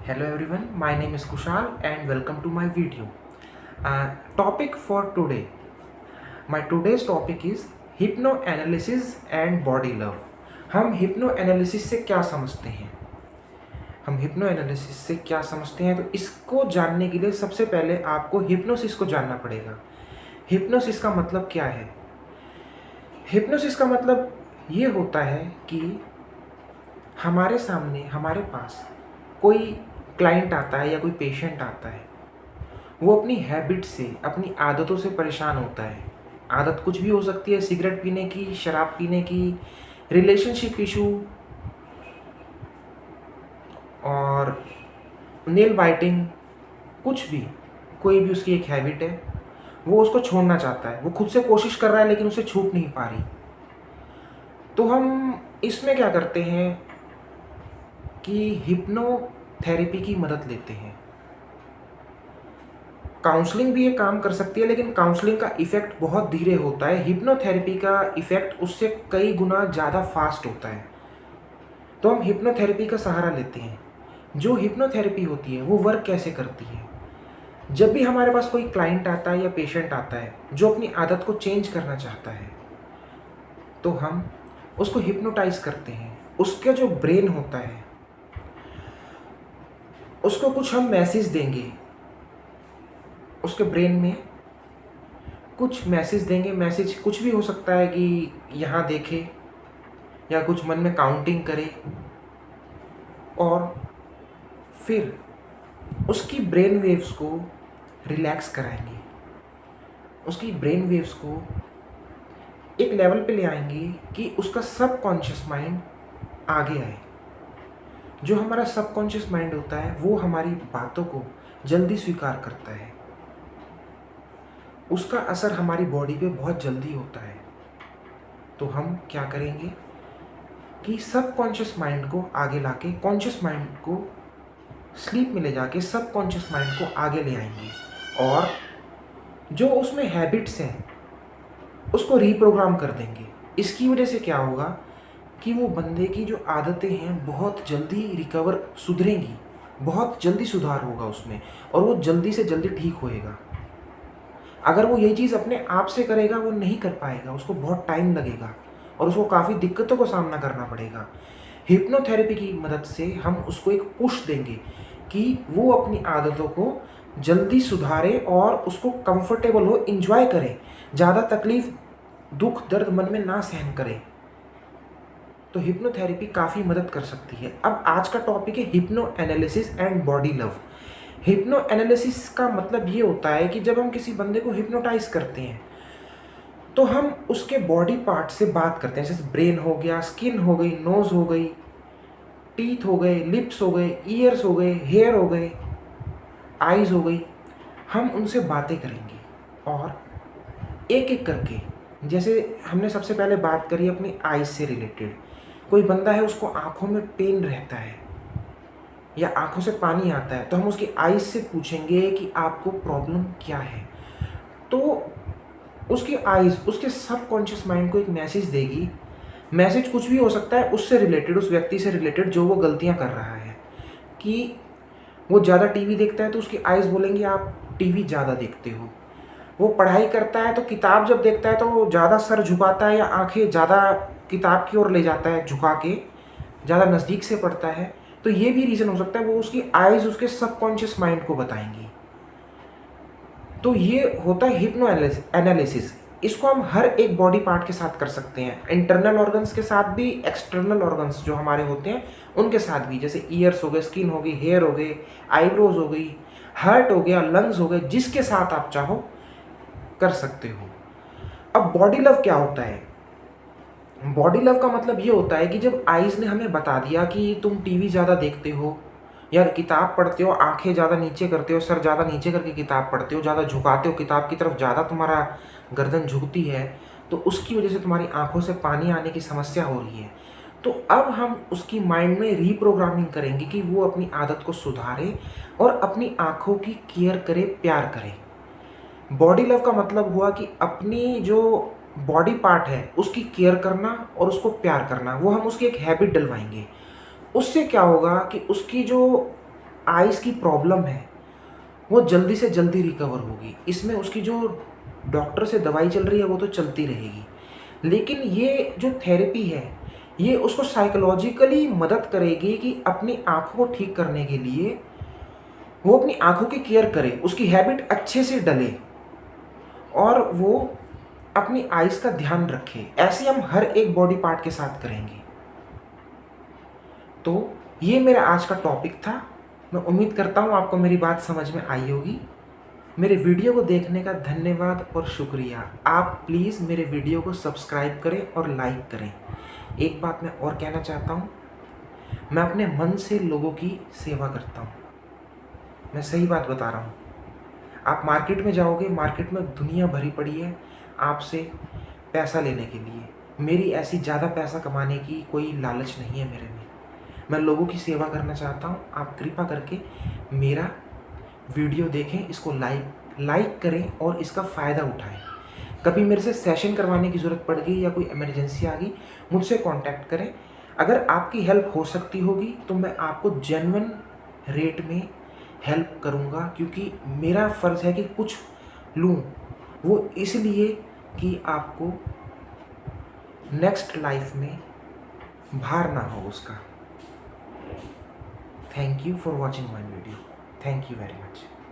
Hello everyone, my name is Kushal and welcome to my video. Topic for today. My today's topic is hypnoanalysis and body love. हम hypnoanalysis से क्या समझते हैं? हम hypnoanalysis से क्या समझते हैं तो इसको जानने के लिए सबसे पहले आपको hypnosis को जानना पड़ेगा। hypnosis का मतलब क्या है? hypnosis का मतलब ये होता है कि हमारे सामने हमारे पास कोई क्लाइंट आता है या कोई पेशेंट आता है, वो अपनी हैबिट से, अपनी आदतों से परेशान होता है। आदत कुछ भी हो सकती है, सिगरेट पीने की, शराब पीने की, रिलेशनशिप इशू और नेल बाइटिंग, कुछ भी, कोई भी उसकी एक हैबिट है, वो उसको छोड़ना चाहता है। वो खुद से कोशिश कर रहा है लेकिन उसे छूट नहीं पा रही। तो हम इसमें क्या करते हैं कि हिप्नोथेरेपी की मदद लेते हैं। काउंसलिंग भी ये काम कर सकती है लेकिन काउंसलिंग का इफ़ेक्ट बहुत धीरे होता है। हिप्नोथेरेपी का इफ़ेक्ट उससे कई गुना ज़्यादा फास्ट होता है। तो हम हिप्नोथेरेपी का सहारा लेते हैं। जो हिप्नोथेरेपी होती है वो वर्क कैसे करती है? जब भी हमारे पास कोई क्लाइंट आता है या पेशेंट आता है जो अपनी आदत को चेंज करना चाहता है, तो हम उसको हिप्नोटाइज करते हैं। उसका जो ब्रेन होता है उसको कुछ हम मैसेज देंगे, उसके ब्रेन में कुछ मैसेज देंगे। मैसेज कुछ भी हो सकता है कि यहाँ देखे या कुछ मन में काउंटिंग करे, और फिर उसकी ब्रेन वेव्स को रिलैक्स कराएंगे। उसकी ब्रेन वेव्स को एक लेवल पे ले आएंगे कि उसका सबकॉन्शियस माइंड आगे आए। जो हमारा सबकॉन्शियस माइंड होता है वो हमारी बातों को जल्दी स्वीकार करता है। उसका असर हमारी बॉडी पे बहुत जल्दी होता है। तो हम क्या करेंगे कि सबकॉन्शियस माइंड को आगे लाके कॉन्शियस माइंड को स्लीप में ले जाके सबकॉन्शियस माइंड को आगे ले आएंगे, और जो उसमें हैबिट्स हैं उसको रीप्रोग्राम कर देंगे। इसकी वजह से क्या होगा कि वो बंदे की जो आदतें हैं बहुत जल्दी रिकवर सुधरेंगी, बहुत जल्दी सुधार होगा उसमें, और वो जल्दी से जल्दी ठीक होएगा। अगर वो ये चीज़ अपने आप से करेगा वो नहीं कर पाएगा, उसको बहुत टाइम लगेगा और उसको काफ़ी दिक्कतों का सामना करना पड़ेगा। हिप्नोथेरेपी की मदद से हम उसको एक पुश देंगे कि वो अपनी आदतों को जल्दी सुधारे और उसको कंफर्टेबल हो, इंजॉय करे, ज़्यादा तकलीफ, दुख, दर्द मन में ना सहन करे। तो हिप्नोथेरेपी काफ़ी मदद कर सकती है। अब आज का टॉपिक है hypno analysis and body love. Hypno analysis का मतलब ये होता है कि जब हम किसी बंदे को हिप्नोटाइज करते हैं तो हम उसके बॉडी पार्ट से बात करते हैं। जैसे ब्रेन हो गया, स्किन हो गई, नोज़ हो गई, टीथ हो गए, लिप्स हो गए, ईयर्स हो गए, हेयर हो गए, आईज़ हो गई। हम उनसे बातें करेंगे और एक एक करके, जैसे हमने सबसे पहले बात करी अपनी आईज़ से रिलेटेड। कोई बंदा है उसको आँखों में पेन रहता है या आँखों से पानी आता है, तो हम उसकी आईज़ से पूछेंगे कि आपको प्रॉब्लम क्या है। तो उसकी आईज़ उसके सबकॉन्शियस माइंड को एक मैसेज देगी। मैसेज कुछ भी हो सकता है उससे रिलेटेड, उस व्यक्ति से रिलेटेड जो वो गलतियाँ कर रहा है। कि वो ज़्यादा टीवी देखता है तो उसकी आईज़ बोलेंगी आप टीवी ज़्यादा देखते हो। वो पढ़ाई करता है तो किताब जब देखता है तो वो ज़्यादा सर झुकाता है या आँखें ज़्यादा किताब की ओर ले जाता है झुका के, ज़्यादा नज़दीक से पढ़ता है। तो ये भी रीज़न हो सकता है, वो उसकी आईज़ उसके सबकॉन्शियस माइंड को बताएंगी। तो ये होता है हिप्नो एनालिसिस। इसको हम हर एक बॉडी पार्ट के साथ कर सकते हैं, इंटरनल ऑर्गन्स के साथ भी, एक्सटर्नल ऑर्गन्स जो हमारे होते हैं उनके साथ भी। जैसे ईयर्स हो गए, स्किन हो गई, हेयर हो गए, आईब्रोज हो गई, हार्ट हो गया, लंग्स हो गए, जिसके साथ आप चाहो कर सकते हो। अब बॉडी लव क्या होता है? बॉडी लव का मतलब ये होता है कि जब आईज़ ने हमें बता दिया कि तुम टीवी ज़्यादा देखते हो या किताब पढ़ते हो, आंखें ज़्यादा नीचे करते हो, सर ज़्यादा नीचे करके किताब पढ़ते हो, ज़्यादा झुकाते हो किताब की तरफ, ज़्यादा तुम्हारा गर्दन झुकती है, तो उसकी वजह से तुम्हारी आंखों से पानी आने की समस्या हो रही है। तो अब हम उसकी माइंड में रीप्रोग्रामिंग करेंगे कि वो अपनी आदत को सुधारे और अपनी आंखों की केयर करे, प्यार करे। बॉडी लव का मतलब हुआ कि अपनी जो बॉडी पार्ट है उसकी केयर करना और उसको प्यार करना। वो हम उसकी एक हैबिट डलवाएंगे। उससे क्या होगा कि उसकी जो आइज़ की प्रॉब्लम है वो जल्दी से जल्दी रिकवर होगी। इसमें उसकी जो डॉक्टर से दवाई चल रही है वो तो चलती रहेगी, लेकिन ये जो थेरेपी है ये उसको साइकोलॉजिकली मदद करेगी कि अपनी आँखों को ठीक करने के लिए वो अपनी आँखों की केयर करे, उसकी हैबिट अच्छे से डले और वो अपनी आइज़ का ध्यान रखे। ऐसे हम हर एक बॉडी पार्ट के साथ करेंगे। तो ये मेरा आज का टॉपिक था। मैं उम्मीद करता हूँ आपको मेरी बात समझ में आई होगी। मेरे वीडियो को देखने का धन्यवाद और शुक्रिया। आप प्लीज़ मेरे वीडियो को सब्सक्राइब करें और लाइक करें। एक बात मैं और कहना चाहता हूँ, मैं अपने मन से लोगों की सेवा करता हूँ। मैं सही बात बता रहा हूँ। आप मार्केट में जाओगे, मार्केट में दुनिया भरी पड़ी है आपसे पैसा लेने के लिए। मेरी ऐसी ज़्यादा पैसा कमाने की कोई लालच नहीं है मेरे में। मैं लोगों की सेवा करना चाहता हूँ। आप कृपा करके मेरा वीडियो देखें, इसको लाइक करें और इसका फ़ायदा उठाएं। कभी मेरे से सेशन करवाने की ज़रूरत पड़ गई या कोई इमरजेंसी आ गई, मुझसे कांटेक्ट करें। अगर आपकी हेल्प हो सकती होगी तो मैं आपको जेन्युइन रेट में हेल्प करूँगा, क्योंकि मेरा फ़र्ज़ है कि कुछ लूँ, वो इसलिए कि आपको नेक्स्ट लाइफ में भार ना हो उसका। Thank you for watching my video. Thank you very much.